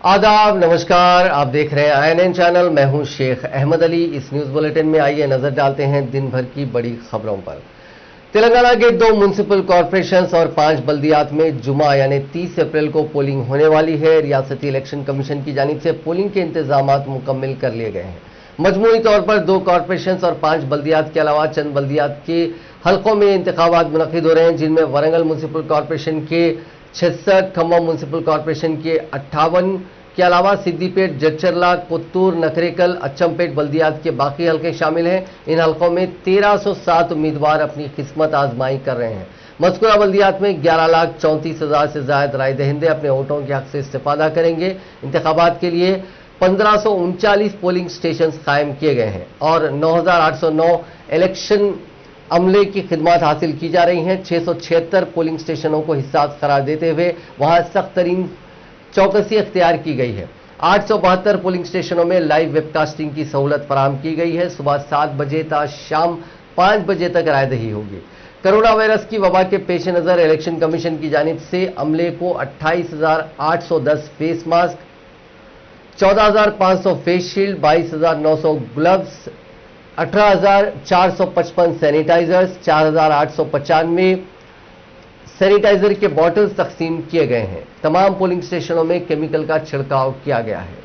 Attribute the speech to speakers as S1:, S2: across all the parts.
S1: आदाब, नमस्कार। आप देख रहे हैं INN चैनल। मैं हूं शेख अहमद अली। इस न्यूज बुलेटिन में आइए नजर डालते हैं दिन भर की बड़ी खबरों पर। तेलंगाना के 2 म्युनिसिपल कॉरपोरेशंस और 5 बल्दियात में जुमा यानी 30 अप्रैल को पोलिंग होने वाली है। रियासती इलेक्शन कमीशन की जानिब से पोलिंग के इंतजामात मुकम्मल कर लिए गए हैं। मजमूई तौर पर 2 कॉरपोरेशंस और 5 बल्दियात के अलावा चंद बल्दियात के हलकों में इंतखाबात मुनक्किद हो रहे हैं, जिनमें वरंगल म्युनिसिपल कॉरपोरेशन के 66, खम्मम म्युनिसिपल कॉरपोरेशन के 58 के अलावा सिद्दीपेट, जच्चरला, कुत्तूर, नखरेकल, अच्चमपेट बल्दियात के बाकी हलके शामिल हैं। इन हलकों में 1307 उम्मीदवार अपनी किस्मत आजमाई कर रहे हैं। मज़कूरा बल्दियात में 11,34,000 से ज्यादा राय दहिंदे अपने वोटों के हक से इस्तेफादा करेंगे। इंतखाबात के लिए 1539 पोलिंग स्टेशन कायम किए गए हैं और 9,809 इलेक्शन अमले की खिदमत हासिल की जा रही हैं। 676 पोलिंग स्टेशनों को हिस्सास करार देते हुए वहां सख्त तरीन चौकसी अख्तियार की गई है। 872 पोलिंग स्टेशनों में लाइव वेबकास्टिंग की सहूलत फराहम की गई है। सुबह 7 बजे तक शाम 5 बजे तक रायदही होगी। कोरोना वायरस की वबा के पेश नजर इलेक्शन कमीशन की जानिब से अमले को 28,810 face mask, 14,500 face shield, 22,900 gloves, 18,455 sanitizers, 4,895 sanitizer के बॉटल्स तकसीम किए गए हैं। तमाम पोलिंग स्टेशनों में केमिकल का छिड़काव किया गया है।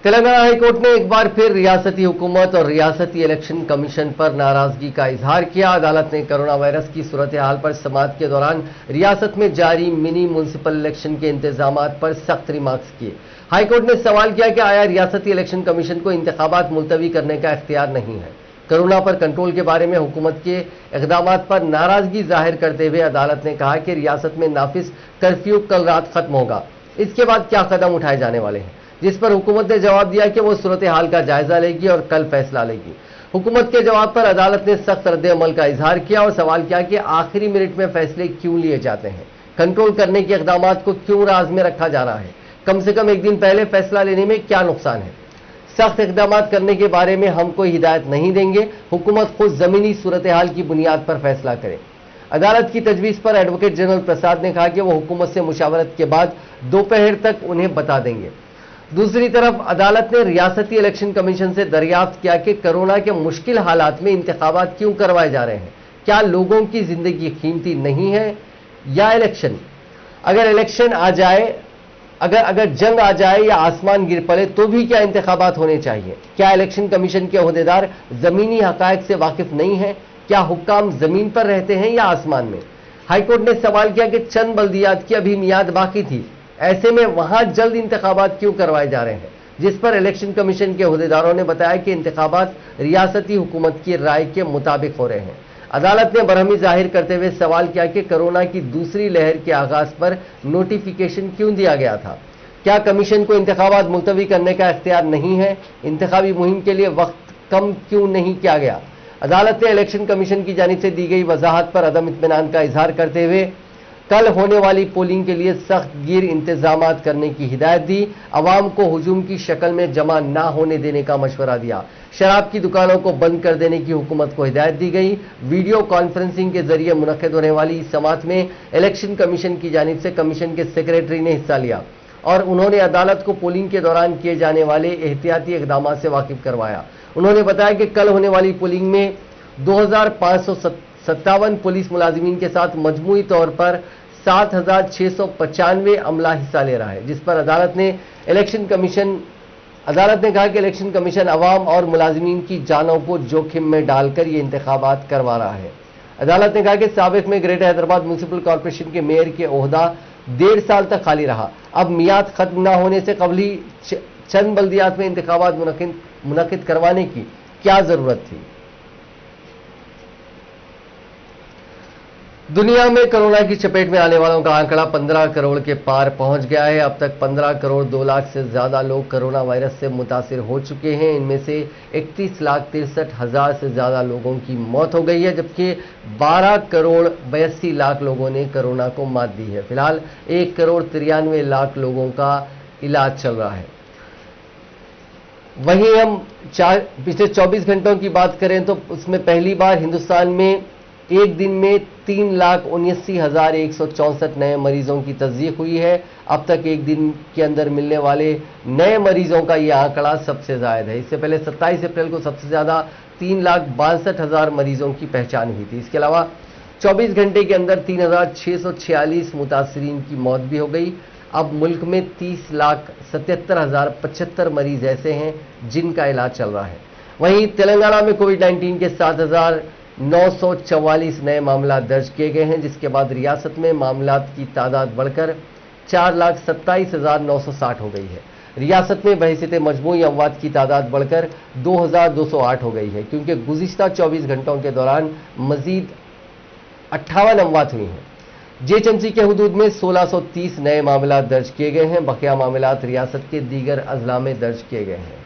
S1: तेलंगाना हाईकोर्ट ने एक बार फिर रियासती हुकूमत और रियासती इलेक्शन कमीशन पर नाराजगी का इजहार किया। अदालत ने कोरोना वायरस की सूरत हाल पर समाअत के दौरान रियासत में जारी मिनी म्युनिसिपल इलेक्शन के इंतजामात पर सख्त रिमार्क्स किए। हाईकोर्ट ने सवाल किया कि आया रियासती इलेक्शन कमीशन को इंतखाबात मुलतवी करने का इख्तियार नहीं है। कोरोना पर कंट्रोल के बारे में हुकूमत के इक़दामात पर नाराजगी जाहिर करते हुए अदालत ने कहा कि रियासत में नाफिज कर्फ्यू कल रात खत्म होगा, इसके बाद क्या कदम उठाए जाने वाले हैं, जिस पर हुकूमत ने जवाब दिया कि वो सूरत हाल का जायजा लेगी और कल फैसला लेगी। हुकूमत के जवाब पर अदालत ने सख्त रद्द-ए-अमल का इजहार किया और सवाल किया कि आखिरी मिनट में फैसले क्यों लिए जाते हैं, कंट्रोल करने के इक़दामात को क्यों राज में रखा जा रहा है, कम से कम एक दिन पहले फैसला लेने में क्या नुकसान है। सख्त इक़दामात करने के बारे में हम कोई हिदायत नहीं देंगे, हुकूमत खुद जमीनी सूरत हाल की बुनियाद पर फैसला करे। अदालत की तजवीज़ पर एडवोकेट जनरल प्रसाद ने कहा कि वो हुकूमत से मुशावरत के बाद दोपहर तक उन्हें बता देंगे। दूसरी तरफ अदालत ने रियासती इलेक्शन कमीशन से दरियाफ्त किया कि कोरोना के मुश्किल हालात में इंतखाबात क्यों करवाए जा रहे हैं। क्या लोगों की जिंदगी कीमती नहीं है या इलेक्शन? अगर इलेक्शन आ जाए, अगर जंग आ जाए या आसमान गिर पड़े तो भी क्या इंतखाबात होने चाहिए? क्या इलेक्शन कमीशन के ओहदेदार जमीनी हकायक से वाकिफ नहीं है? क्या हुक्काम जमीन पर रहते हैं या आसमान में? हाईकोर्ट ने सवाल किया कि चंद बल्दियात की अभी मियाद बाकी थी, ऐसे में वहां जल्द इंतखाबात क्यों करवाए जा रहे हैं, जिस पर इलेक्शन कमीशन के ओहदेदारों ने बताया कि इंतखाबात रियासती हुकूमत की राय के मुताबिक हो रहे हैं। अदालत ने बरहमी जाहिर करते हुए सवाल किया कि कोरोना की दूसरी लहर के आगाज पर नोटिफिकेशन क्यों दिया गया था? क्या कमीशन को इंतखाबात मुलतवी करने का इख्तियार नहीं है? इंतखाबी मुहिम के लिए वक्त कम क्यों नहीं किया गया? अदालत ने इलेक्शन कमीशन की जानिब से दी गई वजाहत पर अदम इत्मीनान का इजहार करते हुए कल होने वाली पोलिंग के लिए सख्त गिर इंतजामात करने की हिदायत दी। अवाम को हुजूम की शक्ल में जमा ना होने देने का मशवरा दिया। शराब की दुकानों को बंद कर देने की हुकूमत को हिदायत दी गई। वीडियो कॉन्फ्रेंसिंग के जरिए मुनक्किद होने वाली इस समाअत में इलेक्शन कमीशन की जानिब से कमीशन के सेक्रेटरी ने हिस्सा लिया और उन्होंने अदालत को पोलिंग के दौरान किए जाने वाले एहतियाती इक़दामात से वाकिफ करवाया। उन्होंने बताया कि कल होने वाली पोलिंग में 2,557 पुलिस मुलाजिमीन के साथ मजमूई तौर पर 7,695 अमला हिस्सा ले रहा है, जिस पर अदालत ने कहा कि इलेक्शन कमीशन अवाम और मुलाजिमीन की जानों को जोखिम में डालकर ये इंतखाबात करवा रहा है। अदालत ने कहा कि साबिक में ग्रेटर हैदराबाद म्युनिसिपल कॉरपोरेशन के मेयर के ओहदा 1.5 साल तक खाली रहा। अब मियाद खत्म न होने से कबल ही चंद बल्दियात में इंतखाबात मुनक्किद करवाने की क्या जरूरत थी? दुनिया में कोरोना की चपेट में आने वालों का आंकड़ा 15 करोड़ के पार पहुंच गया है। अब तक 15 करोड़ 2 लाख से ज्यादा लोग कोरोना वायरस से मुतासिर हो चुके हैं। इनमें से 31,63,000 से ज्यादा लोगों की मौत हो गई है, जबकि 12 करोड़ 82 लाख लोगों ने कोरोना को मात दी है। फिलहाल 1 करोड़ 93 लाख लोगों का इलाज चल रहा है। वहीं हम पिछले 24 घंटों की बात करें तो उसमें पहली बार हिंदुस्तान में एक दिन में 3,79,164 नए मरीजों की तस्दीक हुई है। अब तक एक दिन के अंदर मिलने वाले नए मरीजों का यह आंकड़ा सबसे ज्यादा है। इससे पहले 27 अप्रैल को सबसे ज्यादा 3,62,000 मरीजों की पहचान हुई थी। इसके अलावा 24 घंटे के अंदर 3,646 मुतासरीन की मौत भी हो गई। अब मुल्क में 30,77,075 मरीज ऐसे हैं जिनका इलाज चल रहा है। वहीं तेलंगाना में कोविड-19 के 7,944 नए मामला दर्ज किए गए हैं, जिसके बाद रियासत में मामलात की तादाद बढ़कर 4,27,960 हो गई है। रियासत में बहसीत मजमूई अमवात की तादाद बढ़कर 2,208 हो गई है, क्योंकि गुज़िश्ता 24 घंटों के दौरान मजीद 58 अमवात हुई हैं। जेएचएमसी के हुदूद में 1630 नए मामला दर्ज किए गए हैं। बकिया मामलात रियासत के दीगर अजला में दर्ज किए गए हैं।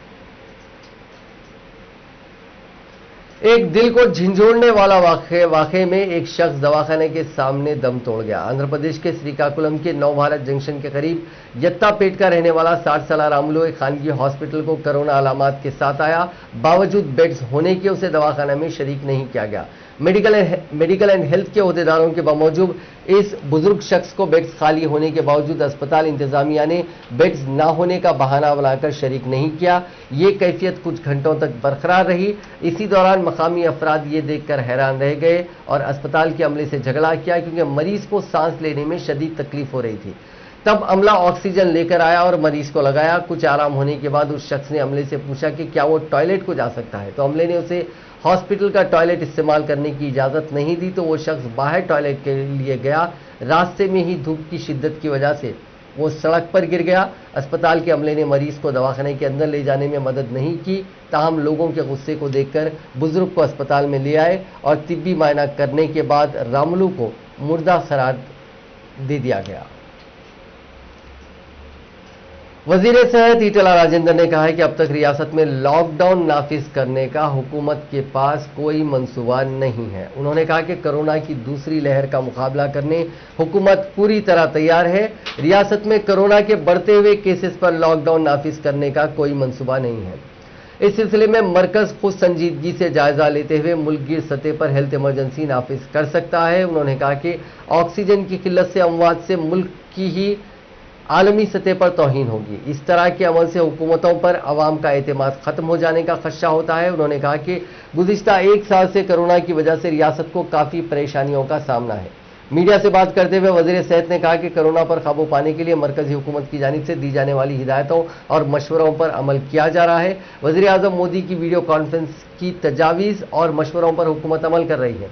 S1: एक दिल को झंझोड़ने वाला वाक़े में एक शख्स दवाखाने के सामने दम तोड़ गया। आंध्र प्रदेश के श्रीकाकुलम के नव भारत जंक्शन के करीब यत्तापेट का रहने वाला 60 साल रामुलू एक खानगी हॉस्पिटल को कोरोना अलामात के साथ आया। बावजूद बेड्स होने के उसे दवाखाना में शरीक नहीं किया गया। मेडिकल एंड हेल्थ के अहदेदारों के बावजूद इस बुजुर्ग शख्स को बेड्स खाली होने के बावजूद अस्पताल इंतजामिया ने बेड्स न होने का बहाना बनाकर शरीक नहीं किया। ये कैफियत कुछ घंटों तक बरकरार रही। इसी दौरान मकामी अफराद ये देखकर हैरान रह गए और अस्पताल के अमले से झगड़ा किया, क्योंकि मरीज को सांस लेने में शदीद तकलीफ हो रही थी। तब अमला ऑक्सीजन लेकर आया और मरीज को लगाया। कुछ आराम होने के बाद उस शख्स ने अमले से पूछा कि क्या वो टॉयलेट को जा सकता है, तो अमले ने उसे हॉस्पिटल का टॉयलेट इस्तेमाल करने की इजाजत नहीं दी, तो वो शख्स बाहर टॉयलेट के लिए गया। रास्ते में ही धूप की शिद्दत की वजह से वो सड़क पर गिर गया। अस्पताल के अमले ने मरीज को दवाखाने के अंदर ले जाने में मदद नहीं की। ताहम लोगों के गुस्से को देखकर बुजुर्ग को अस्पताल में ले आए और तिब्बी मायना करने के बाद रामुलू को मुर्दा करार दे दिया गया। वजीर सेहत ईटला राजेंद्र ने कहा है कि अब तक रियासत में लॉकडाउन नाफिज करने का हुकूमत के पास कोई मंसूबा नहीं है। उन्होंने कहा कि कोरोना की दूसरी लहर का मुकाबला करने हुकूमत पूरी तरह तैयार है। रियासत में कोरोना के बढ़ते हुए केसेस पर लॉकडाउन नाफिज करने का कोई मंसूबा नहीं है। इस सिलसिले में मरकज खुद संजीदगी से जायजा लेते हुए मुल्क सतह पर हेल्थ इमरजेंसी नाफिज कर सकता है। उन्होंने कहा कि ऑक्सीजन की किल्लत से अमवात से मुल्क की ही आलमी सतह पर तौहीन होगी। इस तरह के अमल से हुकूमतों पर अवाम का एतमाद खत्म हो जाने का खदशा होता है। उन्होंने कहा कि गुज़िश्ता एक साल से कोरोना की वजह से रियासत को काफ़ी परेशानियों का सामना है। मीडिया से बात करते हुए वज़ीर सेहत ने कहा कि कोरोना पर काबू पाने के लिए मरकज़ी हुकूमत की जानिब से दी जाने वाली हिदायतों और मशवरों पर अमल किया जा रहा है। वज़ीर आज़म मोदी की वीडियो कॉन्फ्रेंस की तजावीज़ और मशवरों पर हुकूमत अमल कर रही है।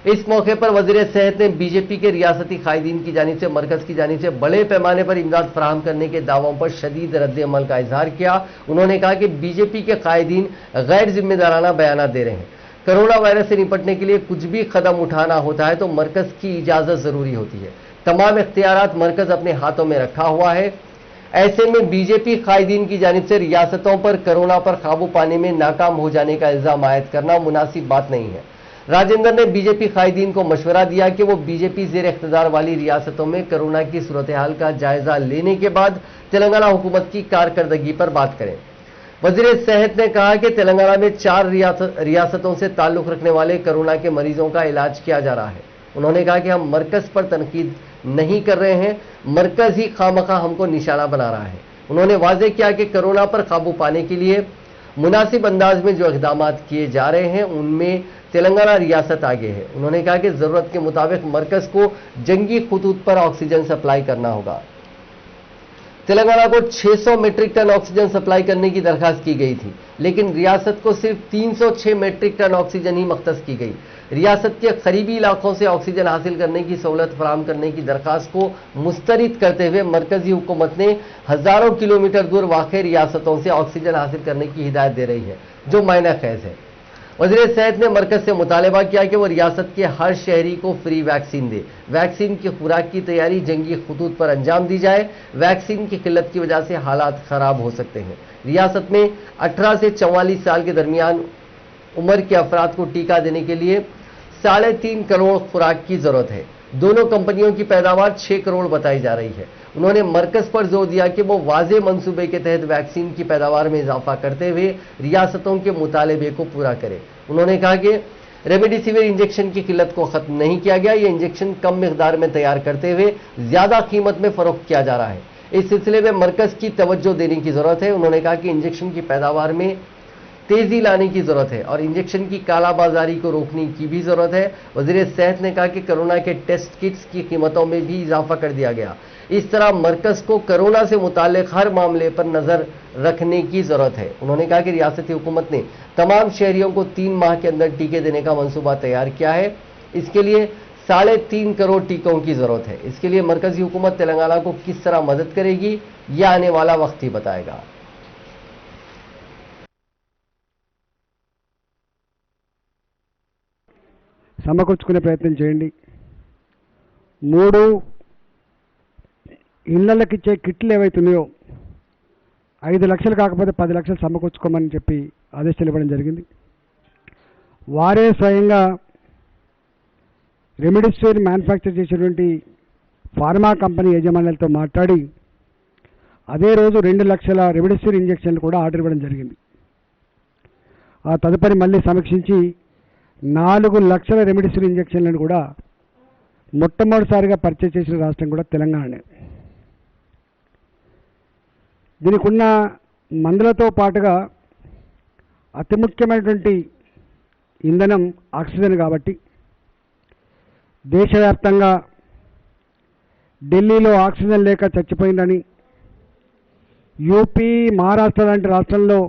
S1: इस मौके पर वज़ीर सेहत ने बीजेपी के रियासती कायदीन की जानिब से मरकज की जानिब से बड़े पैमाने पर इमदाद फराहम करने के दावों पर शदीद रद्द अमल का इजहार किया। उन्होंने कहा कि बीजेपी के कायदीन गैर जिम्मेदाराना बयान दे रहे हैं। कोरोना वायरस से निपटने के लिए कुछ भी कदम उठाना होता है तो मरकज की इजाजत जरूरी होती है। तमाम इख्तियारात मरकज अपने हाथों में रखा हुआ है। ऐसे में बीजेपी कायदीन की जानिब से रियासतों पर कोरोना पर काबू पाने में नाकाम हो जाने का इल्जाम आयद करना मुनासिब बात नहीं है। राजेंद्र ने बीजेपी कायदीन को मशवरा दिया कि वो बीजेपी ज़ेर इख्तिदार वाली रियासतों में कोरोना की सूरत हाल का जायजा लेने के बाद तेलंगाना हुकूमत की कारकर्दगी पर बात करें। वज़ीर सेहत ने कहा कि तेलंगाना में 4 रियासतों से ताल्लुक़ रखने वाले कोरोना के मरीजों का इलाज किया जा रहा है। उन्होंने कहा कि हम मरकज़ पर तनकीद नहीं कर रहे हैं, मरकज़ ही खामखा हमको निशाना बना रहा है। उन्होंने वाज़ेह किया कि कोरोना पर काबू पाने के लिए मुनासिब अंदाज में जो इक़दाम किए जा रहे हैं उनमें तेलंगाना रियासत आगे है। उन्होंने कहा कि ज़रूरत के मुताबिक मरकज़ को जंगी खतूत पर ऑक्सीजन सप्लाई करना होगा। तेलंगाना को 600 मीट्रिक टन ऑक्सीजन सप्लाई करने की दरखास्त की गई थी, लेकिन रियासत को सिर्फ 306 मीट्रिक टन ऑक्सीजन ही मख्तस की गई। रियासत के करीबी इलाकों से ऑक्सीजन हासिल करने की सहूलत फराहम करने की दरखास्त को मुस्तरद करते हुए मरकजी हुकूमत ने हजारों किलोमीटर दूर वाक़ रियासतों से ऑक्सीजन हासिल करने की हिदायत दे रही है, जो मायना खैज है। वज़ीर सेहत ने मरकज से मुतालबा किया कि वो रियासत के हर शहरी को फ्री वैक्सीन दे। वैक्सीन की खुराक की तैयारी जंगी खतूत पर अंजाम दी जाए। वैक्सीन की किल्लत की वजह से हालात खराब हो सकते हैं। रियासत में 18 से 44 साल के दरमियान उम्र के अफराद को टीका देने के लिए 3.5 करोड़ खुराक की जरूरत है। दोनों कंपनियों की पैदावार 6 करोड़ बताई जा रही है। उन्होंने मरकज पर जोर दिया कि वो वाज़े मंसूबे के तहत वैक्सीन की पैदावार में इजाफा करते हुए रियासतों के मुतालबे को पूरा करे। उन्होंने कहा कि रेमडेसिविर इंजेक्शन की किल्लत को खत्म नहीं किया गया। ये इंजेक्शन कम मिकदार में तैयार करते हुए ज्यादा कीमत में फरोख्त किया जा रहा है। इस सिलसिले में मरकज की तवज्जो देने की जरूरत है। उन्होंने कहा कि इंजेक्शन की पैदावार में तेजी लाने की जरूरत है और इंजेक्शन की कालाबाजारी को रोकने की भी जरूरत है। वजीर सेहत ने कहा कि कोरोना के टेस्ट किट्स की कीमतों में भी इजाफा कर दिया गया। इस तरह मरकज को कोरोना से मुताल्लिक हर मामले पर नजर रखने की जरूरत है। उन्होंने कहा कि रियासती हुकूमत ने तमाम शहरियों को 3 माह के अंदर टीके देने का मंसूबा तैयार किया है। इसके लिए 3.5 करोड़ टीकों की जरूरत है। इसके लिए मरकजी हुकूमत तेलंगाना को किस तरह मदद करेगी, यह आने वाला वक्त ही बताएगा।
S2: సమకూర్చుకునే ప్రయత్నం చేయండి। 3 ఇళ్లకిచ్చే కిట్లు ఏవైతున్నాయో 5 లక్షలు కాకపోతే 10 లక్షలు సమకూర్చుకోమని చెప్పి ఆదేశాలు ఇవ్వడం జరిగింది। వారే స్వయంగా రెమిడిసివిర్ మ్యానుఫ్యాక్చర్ చేసేటువంటి ఫార్మా కంపెనీ యజమానులతో మాట్లాడి అదే రోజు 2 లక్షల రెమిడిసివిర్ ఇంజెక్షన్లు కూడా ఆర్డర్ ఇవ్వడం జరిగింది। ఆ తదుపరి మళ్ళీ సమీక్షించి 4 లక్షల రెమిడిసివిర్ ఇంజెక్షన్లను కూడా మొట్టమొదటిసారిగా పర్చేస్ చేసిన రాష్ట్రం కూడా తెలంగాణనే। దీనికి ఉన్న మందులతో పాటుగా అతి ముఖ్యమైనటువంటి ఇంధనం ఆక్సిజన్ కాబట్టి దేశవ్యాప్తంగా ఢిల్లీలో ఆక్సిజన్ లేక చచ్చిపోయిందని, యూపీ మహారాష్ట్ర లాంటి రాష్ట్రాల్లో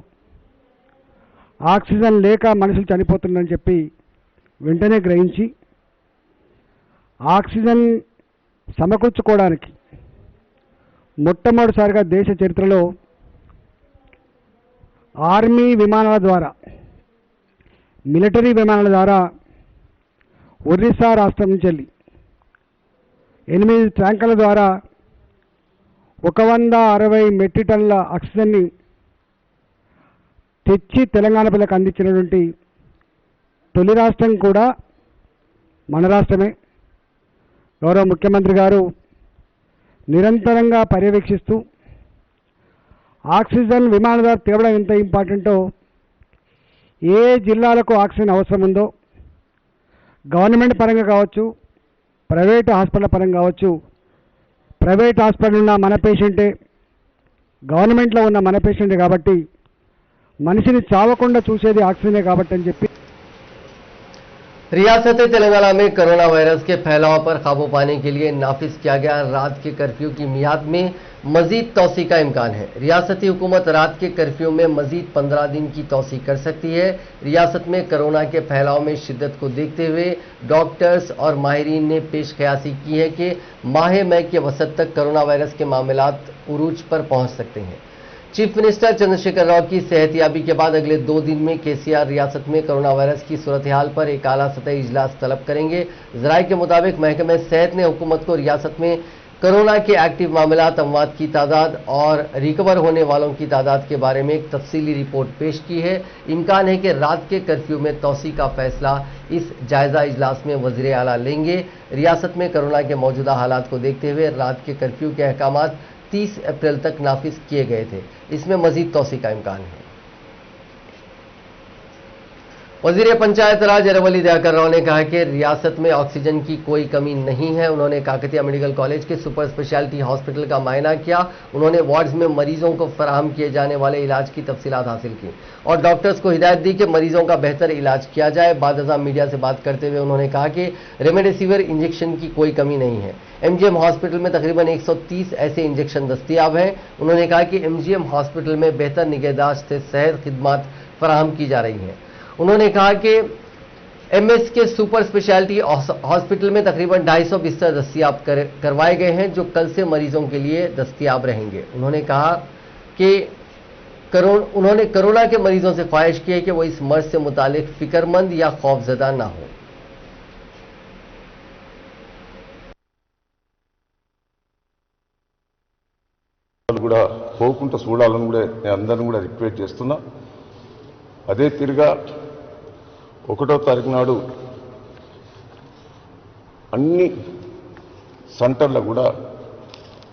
S2: ఆక్సిజన్ లేక మనుషులు చనిపోతుందని చెప్పి వెంటనే గ్రహించి ఆక్సిజన్ సమకూర్చుకోవడానికి మొట్టమొదటిసారిగా దేశ చరిత్రలో ఆర్మీ విమానాల ద్వారా, మిలిటరీ విమానాల ద్వారా ఒరిస్సా రాష్ట్రం నుంచి వెళ్ళి 8 ట్యాంకర్ల ద్వారా 160 మెట్రిక్ టన్నుల ఆక్సిజన్ని తెచ్చి తెలంగాణ ప్రజలకు అందించినటువంటి తొలి రాష్ట్రం కూడా మన రాష్ట్రమే। గౌరవ ముఖ్యమంత్రి గారు నిరంతరంగా పర్యవేక్షిస్తూ ఆక్సిజన్ విమానాల ద్వారా తేవడం ఎంత ఇంపార్టెంటో, ఏ జిల్లాలకు ఆక్సిజన్ అవసరం ఉందో గవర్నమెంట్ పరంగా కావచ్చు, ప్రైవేట్ హాస్పిటల్ పరంగా కావచ్చు, ప్రైవేట్ హాస్పిటల్ ఉన్న మన పేషెంటే, గవర్నమెంట్లో ఉన్న మన పేషెంటే కాబట్టి మనిషిని చావకుండా చూసేది ఆక్సిజనే కాబట్టి అని చెప్పి
S1: रियासत तेलंगाना में कोरोना वायरस के फैलाव पर काबू पाने के लिए नाफिज किया गया रात के कर्फ्यू की मियाद में मजीद तौसी का इम्कान है। रियासती हुकूमत रात के कर्फ्यू में मजीद 15 दिन की तौसी कर सकती है। रियासत में कोरोना के फैलाव में शिद्दत को देखते हुए डॉक्टर्स और माहिरीन ने पेश कयासी की है कि माह मई के वसत तक कोरोना वायरस के मामलात उरूज पर पहुंच सकते हैं। चीफ मिनिस्टर चंद्रशेखर राव की सेहतियाबी के बाद अगले 2 दिन में केसीआर रियासत में कोरोना वायरस की सूरत हाल पर एक आला सतही इजलास तलब करेंगे। जराये के मुताबिक महकमे सेहत ने हुकूमत को रियासत में कोरोना के एक्टिव मामलात, अमवात की तादाद और रिकवर होने वालों की तादाद के बारे में एक तफसीली रिपोर्ट पेश की है। इम्कान है कि रात के कर्फ्यू में तौसी का फैसला इस जायजा इजलास में वज़ीर आला लेंगे। रियासत में कोरोना के मौजूदा हालात को देखते हुए रात के कर्फ्यू के अहकामात 30 अप्रैल तक नाफिज किए गए थे। इसमें मजीद तौसी का इम्कान है। वजीर पंचायत राज अरवली दयाकर राव ने कहा कि रियासत में ऑक्सीजन की कोई कमी नहीं है। उन्होंने काकतिया मेडिकल कॉलेज के सुपर स्पेशलिटी हॉस्पिटल का मायना किया। उन्होंने वार्ड्स में मरीजों को फराहम किए जाने वाले इलाज की तफसीलात हासिल की और डॉक्टर्स को हिदायत दी कि मरीजों का बेहतर इलाज किया जाए। बाद अज़ां मीडिया से बात करते हुए उन्होंने कहा कि रेमडेसिविर इंजेक्शन की कोई कमी नहीं है। एमजीएम हॉस्पिटल में तकरीबन 130 ऐसे इंजेक्शन दस्तियाब हैं। उन्होंने कहा कि एमजीएम हॉस्पिटल में बेहतर निगहदाश्त से सेहत खिदमात फराहम की जा रही हैं। उन्होंने कहा कि एमएस के सुपर स्पेशलिटी हॉस्पिटल में तकरीबन 250 बिस्तर दस्तियाब करवाए गए हैं जो कल से मरीजों के लिए दस्तियाब रहेंगे। उन्होंने कहा कि उन्होंने कोरोना के मरीजों से ख्वाहिश की है कि वो इस मर्ज से मुतालिक फिक्रमंद या खौफजदा ना हो।
S3: కూడా పోకుండా చూడాలని కూడా నేను అందరిని కూడా రిక్వెస్ట్ చేస్తున్నా। అదే తిరిగా 1వ తారీఖు నాడు అన్ని సెంటర్ల కూడా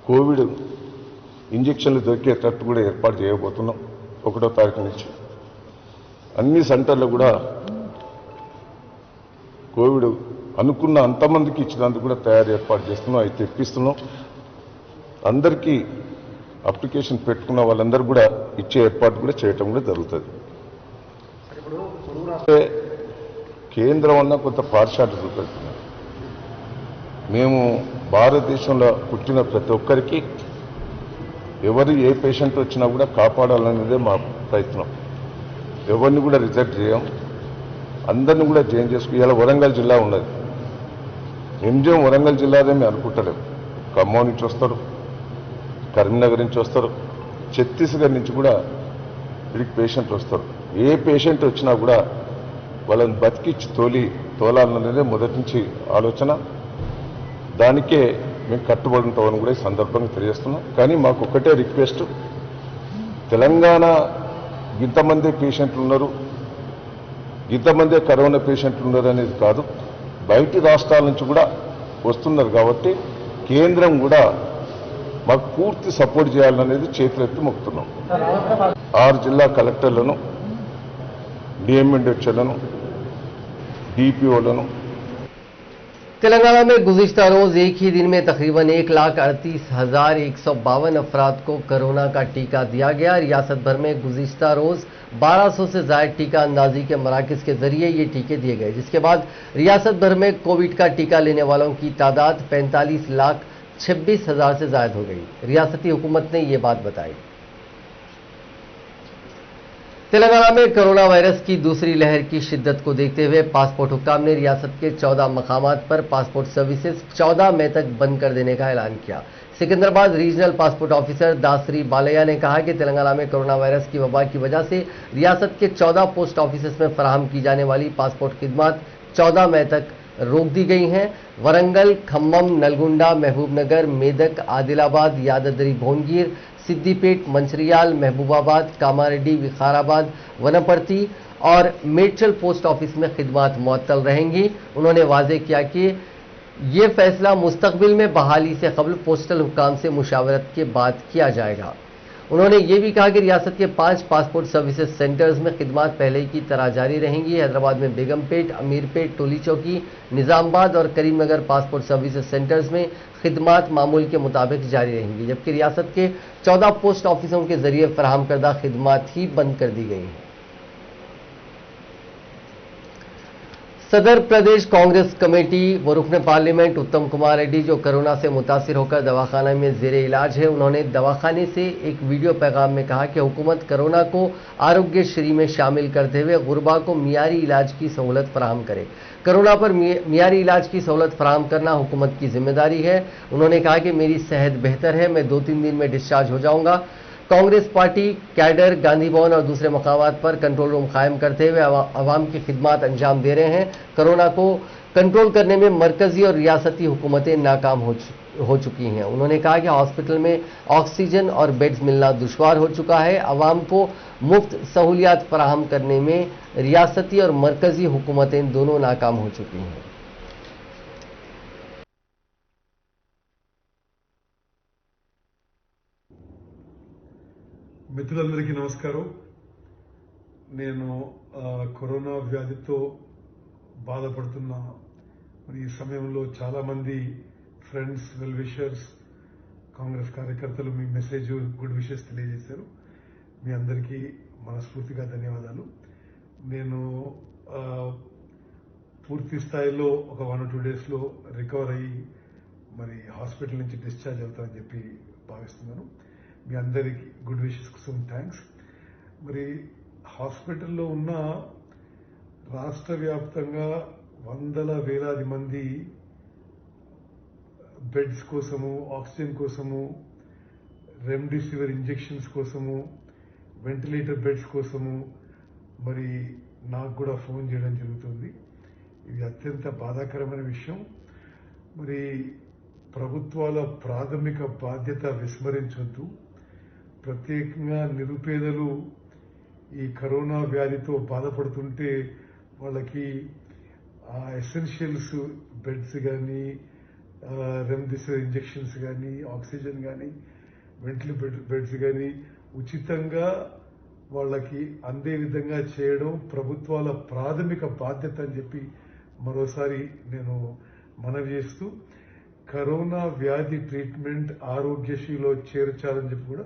S3: కోవిడ్ ఇంజెక్షన్లు దొరికేటట్టు కూడా ఏర్పాటు చేయబోతున్నాం। 1వ తారీఖు నుంచి అన్ని సెంటర్లు కూడా కోవిడ్ అనుకున్న అంతమందికి ఇచ్చినందుకు కూడా తయారు ఏర్పాటు చేస్తున్నాం. అవి తెప్పిస్తున్నాం. అందరికీ అప్లికేషన్ పెట్టుకున్న వాళ్ళందరూ కూడా ఇచ్చే ఏర్పాటు కూడా చేయటం కూడా జరుగుతుంది. కేంద్రం అన్న కొంత పార్షాలిటీ చూపెడుతున్నారు. మేము భారతదేశంలో పుట్టిన ప్రతి ఒక్కరికి ఎవరు ఏ పేషెంట్ వచ్చినా కూడా కాపాడాలనేదే మా ప్రయత్నం. ఎవరిని కూడా రిజెక్ట్ చేయం. అందరిని కూడా జాయిన్ చేసుకుని ఇలా వరంగల్ జిల్లా ఉన్నది. ఎంజిఎం వరంగల్ జిల్లాదే మేము అనుకుంటలేము. ఖమ్మం నుంచి వస్తారు, కరీంనగర్ నుంచి వస్తారు, ఛత్తీస్గఢ్ నుంచి కూడా వీడికి పేషెంట్లు వస్తారు. ఏ పేషెంట్ వచ్చినా కూడా వాళ్ళని బతికిచ్చి తోలాలనేదే మొదటి నుంచి ఆలోచన. దానికే మేము కట్టుబడి ఉంటామని కూడా ఈ సందర్భంగా తెలియజేస్తున్నాం. కానీ మాకు ఒక్కటే రిక్వెస్ట్, తెలంగాణ ఇంతమంది పేషెంట్లు ఉన్నారు, ఇంతమందే కరోనా పేషెంట్లు ఉన్నారు అనేది కాదు, బయటి రాష్ట్రాల నుంచి కూడా వస్తున్నారు. కాబట్టి కేంద్రం కూడా మాకు పూర్తి సపోర్ట్ చేయాలనేది చేతులెత్తి మొక్కుతున్నాం. 6 జిల్లా కలెక్టర్లను, డిఎంఎండ్హెచ్లను, डीपीओలను
S1: तेलंगाना में गुज़िश्ता रोज एक ही दिन में तकरीबन 1,38,152 अफराद को कोरोना का टीका दिया गया। रियासत भर में गुज़िश्ता रोज 1200 से ज़ायद टीका अंदाजी के मराकज़ के जरिए ये टीके दिए गए, जिसके बाद रियासत भर में कोविड का टीका लेने वालों की तादाद 45,26,000 से ज़ायद हो गई। रियासती हुकूमत ने ये बात बताई। तेलंगाना में कोरोना वायरस की दूसरी लहर की शिद्दत को देखते हुए पासपोर्ट हुक्काम ने रियासत के 14 मकामात पर पासपोर्ट सर्विसेज 14 मई तक बंद कर देने का ऐलान किया। Secunderabad regional passport officer Dasari Balayya ने कहा कि तेलंगाना में कोरोना वायरस की वबा की वजह से रियासत के 14 पोस्ट ऑफिसेज में फराहम की जाने वाली पासपोर्ट खिदमात 14 मई तक रोक दी गई हैं। वरंगल, खम्मम, नलगुंडा, महबूबनगर, मेदक, आदिलाबाद, यादाद्री भोनगिर, सिद्दीपेट, मंचरियाल, महबूबाबाद, कामारेड्डी, विखाराबाद, वनपर्ती और मेडचल पोस्ट ऑफिस में खिदमात मुअत्तल रहेंगी। उन्होंने वाज़ेह किया कि ये फैसला मुस्तकबिल में बहाली से कबल पोस्टल हुक्काम से मुशावरत के बाद किया जाएगा। उन्होंने ये भी कहा कि रियासत के 5 पासपोर्ट सर्विसेज सेंटर्स में खिदमात पहले की तरह जारी रहेंगी। हैदराबाद में बेगमपेट, अमीरपेट, टोली चौकी, निजामबाद और करीमनगर पासपोर्ट सर्विसेज सेंटर्स में खिदमात मामूल के मुताबिक जारी रहेंगी, जबकि रियासत के 14 पोस्ट ऑफिसों के जरिए फराहम करदा खिदमात ही बंद कर दी गई हैं। सदर प्रदेश कांग्रेस कमेटी व रुकन पार्लियामेंट उत्तम कुमार रेड्डी, जो कोरोना से मुतासिर होकर दवाखाना में जेर इलाज है, उन्होंने दवाखाने से एक वीडियो पैगाम में कहा कि हुकूमत कोरोना को आरोग्यश्री में शामिल करते हुए गुरबा को मियारी इलाज की सहूलत फराहम करे। कोरोना पर मियारी इलाज की सहूलत फराहम करना हुकूमत की जिम्मेदारी है। उन्होंने कहा कि मेरी सेहत बेहतर है, मैं 2-3 दिन में डिस्चार्ज हो जाऊंगा। कांग्रेस पार्टी कैडर गांधी भवन और दूसरे मकामात पर कंट्रोल रूम कायम करते हुए अवाम की खिदमत अंजाम दे रहे हैं। कोरोना को कंट्रोल करने में मरकजी और रियासती हुकूमतें नाकाम हो चुकी हैं। उन्होंने कहा कि हॉस्पिटल में ऑक्सीजन और बेड्स मिलना दुश्वार हो चुका है। अवाम को मुफ्त सहूलियात फराहम करने में रियासती और मरकजी हुकूमतें दोनों नाकाम हो चुकी हैं।
S4: మిత్రులందరికీ నమస్కారం. నేను కరోనా వ్యాధితో బాధపడుతున్న ఈ సమయంలో చాలామంది ఫ్రెండ్స్, వెల్ విషర్స్, కాంగ్రెస్ కార్యకర్తలు మీ మెసేజ్, గుడ్ విషెస్ తెలియజేశారు. మీ అందరికీ మనస్ఫూర్తిగా ధన్యవాదాలు. నేను పూర్తి స్థాయిలో ఒక 1 or 2 daysలో రికవర్ అయ్యి మరి హాస్పిటల్ నుంచి డిశ్చార్జ్ అవుతానని చెప్పి భావిస్తున్నాను. మీ అందరికీ గుడ్ విషెస్ కోసం థ్యాంక్స్. మరి హాస్పిటల్లో ఉన్న రాష్ట్ర వ్యాప్తంగా వందల వేలాది మంది బెడ్స్ కోసము, ఆక్సిజన్ కోసము, రెమ్డెసివిర్ ఇంజెక్షన్స్ కోసము, వెంటిలేటర్ బెడ్స్ కోసము మరి నాకు కూడా ఫోన్ చేయడం జరుగుతుంది. ఇది అత్యంత బాధాకరమైన విషయం. మరి ప్రభుత్వాల ప్రాథమిక బాధ్యత విస్మరించొద్దు. ప్రత్యేకంగా నిరుపేదలు ఈ కరోనా వ్యాధితో బాధపడుతుంటే వాళ్ళకి ఆ ఎసెన్షియల్స్ బెడ్స్ కానీ, రెమ్డెసివిర్ ఇంజెక్షన్స్ కానీ, ఆక్సిజన్ కానీ, వెంటిలేటర్ బెడ్స్ కానీ ఉచితంగా వాళ్ళకి అందే విధంగా చేయడం ప్రభుత్వాల ప్రాథమిక బాధ్యత అని చెప్పి మరోసారి నేను మనవి చేస్తూ కరోనా వ్యాధి ట్రీట్మెంట్ ఆరోగ్యశ్రీలో చేర్చాలని చెప్పి కూడా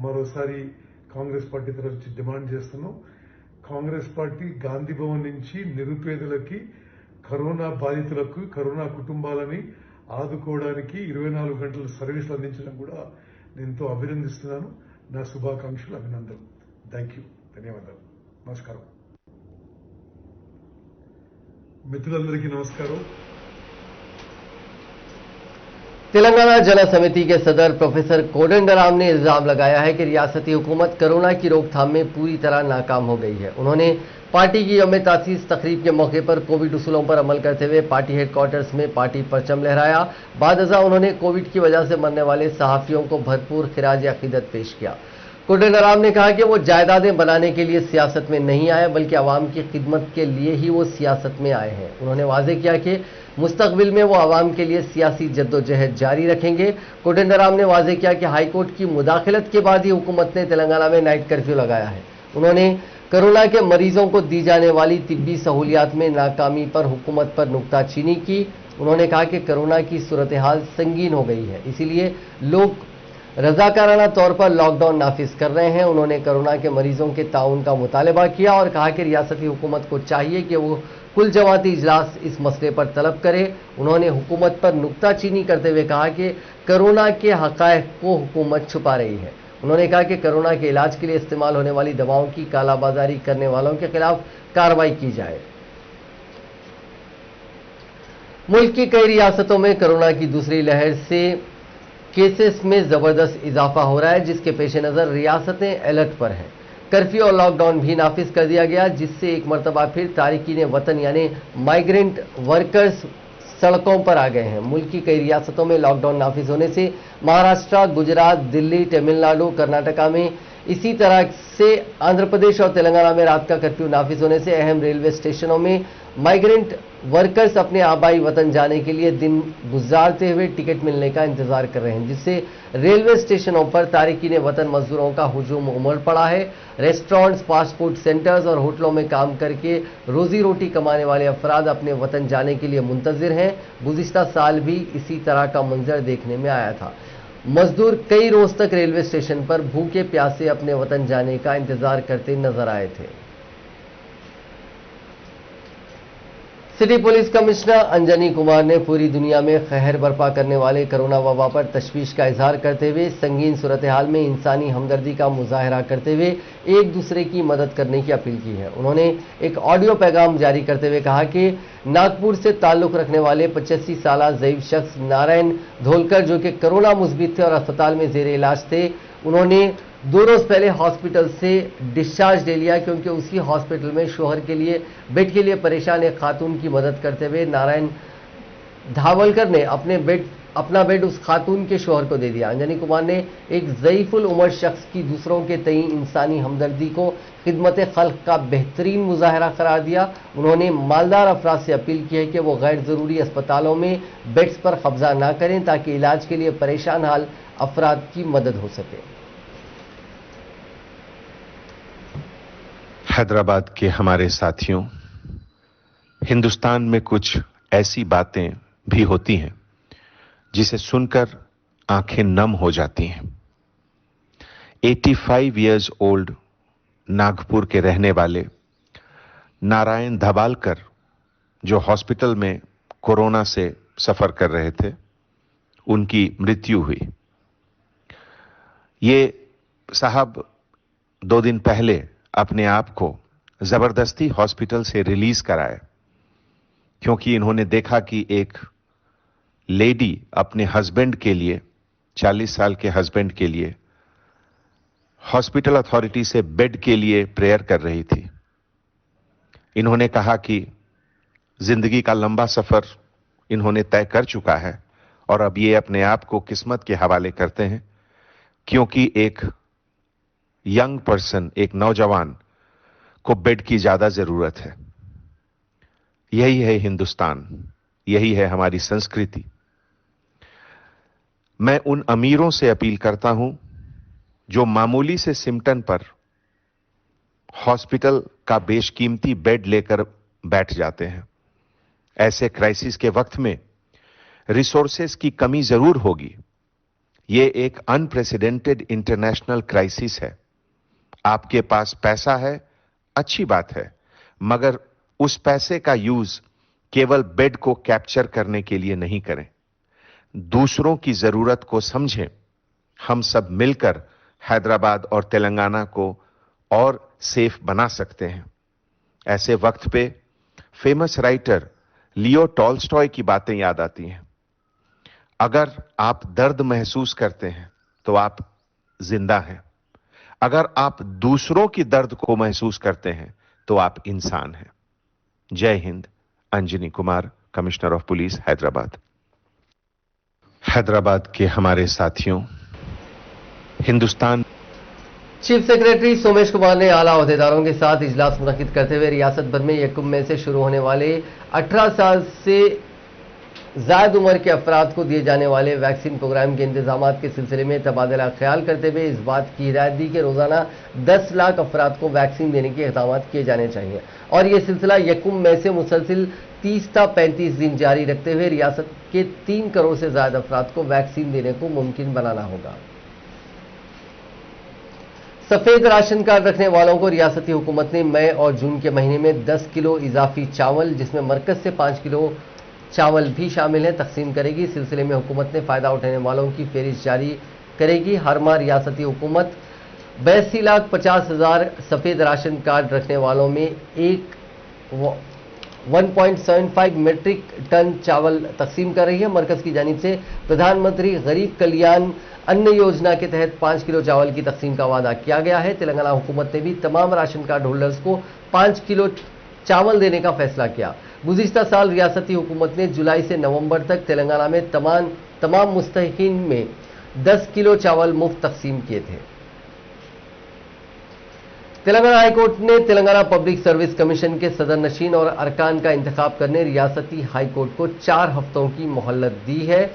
S4: మరోసారి కాంగ్రెస్ పార్టీ తరఫు నుంచి డిమాండ్ చేస్తున్నాం. కాంగ్రెస్ పార్టీ గాంధీ భవన్ నుంచి నిరుపేదలకి, కరోనా బాధితులకు, కరోనా కుటుంబాలని ఆదుకోవడానికి 24 గంటల సర్వీసులు అందించడం కూడా నేను ఎంతో అభినందిస్తున్నాను. నా శుభాకాంక్షలు, అభినందనలు. థ్యాంక్ యూ, ధన్యవాదాలు, నమస్కారం. మిత్రులందరికీ నమస్కారం.
S1: तेलंगाना जन समिति के सदर प्रोफेसर कोदंडराम ने इल्जाम लगाया है कि रियासती हुकूमत कोरोना की रोकथाम में पूरी तरह नाकाम हो गई है. उन्होंने पार्टी की यौम तासीस तकरीब के मौके पर कोविड उसूलों पर अमल करते हुए पार्टी हेडक्वार्टर्स में पार्टी परचम लहराया. बादअज़ा उन्होंने कोविड की वजह से मरने वाले सहाफियों को भरपूर खिराज अकीदत पेश किया. कोदंडराम ने कहा कि वो जायदादें बनाने के लिए सियासत में नहीं आए, बल्कि आवाम की खिदमत के लिए ही वो सियासत में आए हैं. उन्होंने वाज़ेह किया कि मुस्तकबिल में वो आवाम के लिए सियासी जद्दोजहद जारी रखेंगे. कोदंडराम ने वाज़ेह किया कि हाईकोर्ट की मुदाखलत के बाद ही हुकूमत ने तेलंगाना में नाइट कर्फ्यू लगाया है. उन्होंने कोरोना के मरीजों को दी जाने वाली तिब्बी सहूलियात में नाकामी पर हुकूमत पर नुक्ताचीनी की. उन्होंने कहा कि कोरोना की सूरत हाल संगीन हो गई है, इसीलिए लोग रजाकाराना तौर पर लॉकडाउन नाफिज कर रहे हैं. उन्होंने कोरोना के मरीजों के ताउन का मुतालबा किया और कहा कि रियासती हुकूमत को चाहिए कि वो कुल जमाती इजलास इस मसले पर तलब करे. उन्होंने हुकूमत पर नुक्ताचीनी करते हुए कहा कि कोरोना के हक़ाइक़ को हुकूमत छुपा रही है. उन्होंने कहा कि कोरोना के इलाज के लिए इस्तेमाल होने वाली दवाओं की कालाबाजारी करने वालों के खिलाफ कार्रवाई की जाए. मुल्क की कई रियासतों में कोरोना की दूसरी लहर से केसेस में जबरदस्त इजाफा हो रहा है, जिसके पेश नज़र रियासतें अलर्ट पर हैं. कर्फ्यू और लॉकडाउन भी नाफिज कर दिया गया, जिससे एक मरतबा फिर तारिकीन वतन यानी माइग्रेंट वर्कर्स सड़कों पर आ गए हैं. मुल्क की कई रियासतों में लॉकडाउन नाफिज होने से महाराष्ट्र, गुजरात, दिल्ली, तमिलनाडु, कर्नाटका में, इसी तरह से आंध्र प्रदेश और तेलंगाना में रात का कर्फ्यू नाफिज होने से अहम रेलवे स्टेशनों में माइग्रेंट वर्कर्स अपने आबाई वतन जाने के लिए दिन गुजारते हुए टिकट मिलने का इंतजार कर रहे हैं, जिससे रेलवे स्टेशनों पर तारिकीन वतन मजदूरों का हुजूम उमड़ पड़ा है. रेस्टोरेंट्स, फास्ट फूड सेंटर्स और होटलों में काम करके रोजी रोटी कमाने वाले अफराद अपने वतन जाने के लिए मुंतजिर हैं. गुज़िश्ता साल भी इसी तरह का मंजर देखने में आया था. मजदूर कई रोज तक रेलवे स्टेशन पर भूखे प्यासे अपने वतन जाने का इंतजार करते नजर आए थे. City police commissioner Anjani Kumar ने पूरी दुनिया में कहर बर्पा करने वाले कोरोना वबा पर तशवीश का इजहार करते हुए संगीन सूरत हाल में इंसानी हमदर्दी का मुजाहरा करते हुए एक दूसरे की मदद करने की अपील की है. उन्होंने एक ऑडियो पैगाम जारी करते हुए कहा कि नागपुर से ताल्लुक रखने वाले 85 साल ज़ईफ शख्स नारायण धोलकर, जो कि कोरोना मुस्बित थे और अस्पताल में जेर इलाज थे, उन्होंने 2 रोज पहले हॉस्पिटल से डिस्चार्ज ले लिया, क्योंकि उसी हॉस्पिटल में शोहर के लिए बेड के लिए परेशान एक खातून की मदद करते हुए नारायण धावलकर ने अपना बेड उस खातून के शोहर को दे दिया. अंजनी कुमार ने एक ज़ईफुल उमर शख्स की दूसरों के तई इंसानी हमदर्दी को खिदमत खल्क का बेहतरीन मुजाहरा करार दिया. उन्होंने मालदार अफराद से अपील की है कि वो गैर ज़रूरी अस्पतालों में बेड्स पर कब्जा ना करें, ताकि इलाज के लिए परेशान हाल अफराद की मदद हो सके.
S5: हैदराबाद के हमारे साथियों, हिंदुस्तान में कुछ ऐसी बातें भी होती हैं जिसे सुनकर आंखें नम हो जाती हैं. 85 इयर्स ओल्ड नागपुर के रहने वाले नारायण धबालकर, जो हॉस्पिटल में कोरोना से सफर कर रहे थे, उनकी मृत्यु हुई. ये साहब 2 दिन पहले अपने आप को जबरदस्ती हॉस्पिटल से रिलीज कराए, क्योंकि इन्होंने देखा कि एक लेडी अपने हस्बैंड के लिए, 40 साल के हस्बैंड के लिए हॉस्पिटल अथॉरिटी से बेड के लिए प्रेयर कर रही थी. इन्होंने कहा कि जिंदगी का लंबा सफर इन्होंने तय कर चुका है और अब ये अपने आप को किस्मत के हवाले करते हैं, क्योंकि एक यंग पर्सन, एक नौजवान को बेड की ज्यादा जरूरत है. यही है हिंदुस्तान, यही है हमारी संस्कृति. मैं उन अमीरों से अपील करता हूं जो मामूली से सिम्टम पर हॉस्पिटल का बेशकीमती बेड लेकर बैठ जाते हैं. ऐसे क्राइसिस के वक्त में रिसोर्सेस की कमी जरूर होगी। ये एक अनप्रेसिडेंटेड इंटरनेशनल क्राइसिस है। आपके पास पैसा है, अच्छी बात है, मगर उस पैसे का यूज केवल बेड को कैप्चर करने के लिए नहीं करें। दूसरों की जरूरत को समझें। हम सब मिलकर हैदराबाद और तेलंगाना को और सेफ बना सकते हैं। ऐसे वक्त पे फेमस राइटर लियो टॉल्स्टॉय की बातें याद आती हैं। अगर आप दर्द महसूस करते हैं तो आप जिंदा हैं। अगर आप दूसरों की दर्द को महसूस करते हैं तो आप इंसान हैं। जय Hind. Anjani Kumar, commissioner of police, Hyderabad. Hyderabad के हमारे साथियों, हिंदुस्तान
S1: चीफ सेक्रेटरी सोमेश कुमार ने आला अहदेदारों के साथ इजलास मुनक्किद करते हुए रियासत भर में यकम मई से शुरू होने वाले 18 साल से जायद उम्र के अफराद को दिए जाने वाले वैक्सीन प्रोग्राम के इंतजाम के सिलसिले में तबादला ख्याल करते हुए इस बात की हिदायत दी कि रोजाना 10 लाख अफराद को वैक्सीन देने के इक़दाम किए जाने चाहिए और ये सिलसिला यकम मई से मुसलसिल 30 ta 35 दिन जारी रखते हुए रियासत के 3 करोड़ से ज्यादा अफराद को वैक्सीन देने को मुमकिन बनाना होगा। सफेद राशन कार्ड रखने वालों को रियासती हुकूमत ने मई और जून के महीने में 10 किलो इजाफी चावल, जिसमें मरकज से 5 किलो चावल भी शामिल है, तकसीम करेगी। इस सिलसिले में हुकूमत ने फायदा उठाने वालों की फहरिस्त जारी करेगी। हर माह रियासती हुकूमत 82,50,000 सफेद राशन कार्ड रखने वालों में 1.75 मीट्रिक टन चावल तकसीम कर रही है। मरकज की जानिब से प्रधानमंत्री गरीब कल्याण अन्न योजना के तहत 5 किलो चावल की तकसीम का वादा किया गया है। तेलंगाना हुकूमत ने भी तमाम राशन कार्ड होल्डर्स को 5 किलो चावल देने का फैसला किया। गुज़िश्ता साल रियासती हुकूमत ने जुलाई से नवंबर तक तेलंगाना में तमाम मुस्तहिकीन में 10 किलो चावल मुफ्त तकसीम किए थे। तेलंगाना हाई कोर्ट ने तेलंगाना पब्लिक सर्विस कमीशन के सदर नशीन और अरकान का इंतखाब करने रियासती हाई कोर्ट को 4 हफ्तों की मोहलत दी है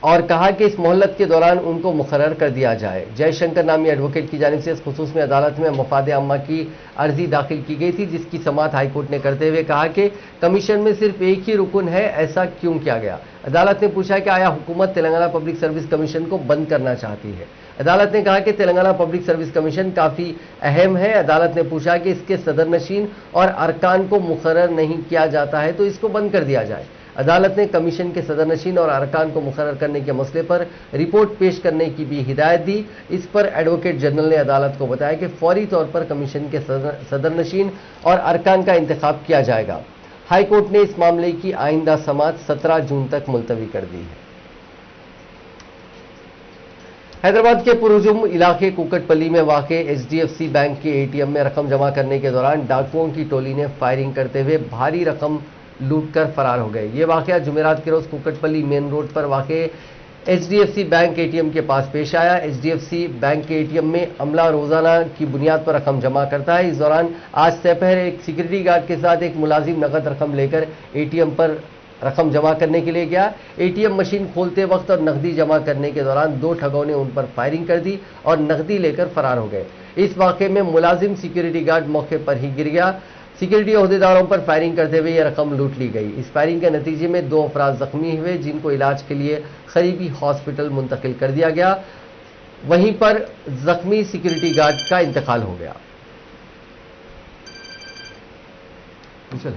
S1: और कहा कि इस मोहलत के दौरान उनको मुकर्रर कर दिया जाए। जयशंकर नामी एडवोकेट की जानिब से इस खुसूस में अदालत में मफाद अम्मा की अर्जी दाखिल की गई थी, जिसकी समाअत हाई कोर्ट ने करते हुए कहा कि कमीशन में सिर्फ एक ही रुकन है, ऐसा क्यों किया गया। अदालत ने पूछा कि आया हुकूमत तेलंगाना पब्लिक सर्विस कमीशन को बंद करना चाहती है। अदालत ने कहा कि तेलंगाना पब्लिक सर्विस कमीशन काफी अहम है। अदालत ने पूछा कि इसके सदर नशीन और अरकान को मुकर्रर नहीं किया जाता है तो इसको बंद कर दिया जाए। अदालत ने कमीशन के सदर नशीन और अरकान को मुकर्रर करने के मसले पर रिपोर्ट पेश करने की भी हिदायत दी। इस पर एडवोकेट जनरल ने अदालत को बताया कि फौरी तौर पर कमीशन के सदर नशीन और अरकान का इंतखाब किया जाएगा। हाई कोर्ट ने इस मामले की आइंदा समाअत 17 जून तक मुलतवी कर दी है। हैदराबाद के पुरहुजुम इलाके कुकटपल्ली में वाक़े HDFC बैंक के ATM में रकम जमा करने के दौरान डाकुओं की टोली ने फायरिंग करते हुए भारी रकम लूटकर फरार हो गए। ये वाक़या जुमेरात के रोज कुकटपल्ली मेन रोड पर वाक़े HDFC बैंक ATM के पास पेश आया। HDFC बैंक के ATM में अमला रोजाना की बुनियाद पर रकम जमा करता है। इस दौरान आज दोपहर एक सिक्योरिटी गार्ड के साथ एक मुलाजिम नकद रकम लेकर ATM पर रकम जमा करने के लिए गया। ATM मशीन खोलते वक्त और नकदी जमा करने के दौरान 2 ठगों ने उन पर फायरिंग कर दी और नकदी लेकर फरार हो गए। इस वाक़े में मुलाजिम सिक्योरिटी गार्ड मौके पर ही गिर गया। सिक्योरिटी अहदेदारों पर फायरिंग करते हुए यह रकम लूट ली गई। इस फायरिंग के नतीजे में 2 अफराद जख्मी हुए, जिनको इलाज के लिए करीबी हॉस्पिटल मुंतकिल कर दिया गया। वहीं पर जख्मी सिक्योरिटी गार्ड का इंतकाल हो गया। चले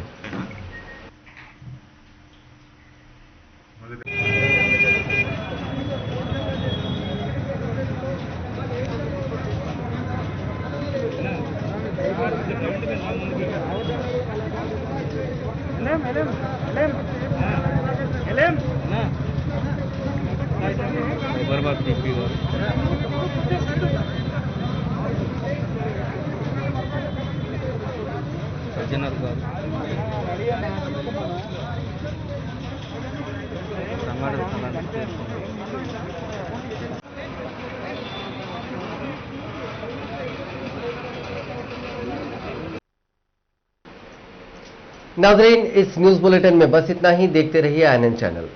S1: नाज़रीन, इस न्यूज बुलेटिन में बस इतना ही। देखते रहिए INN चैनल।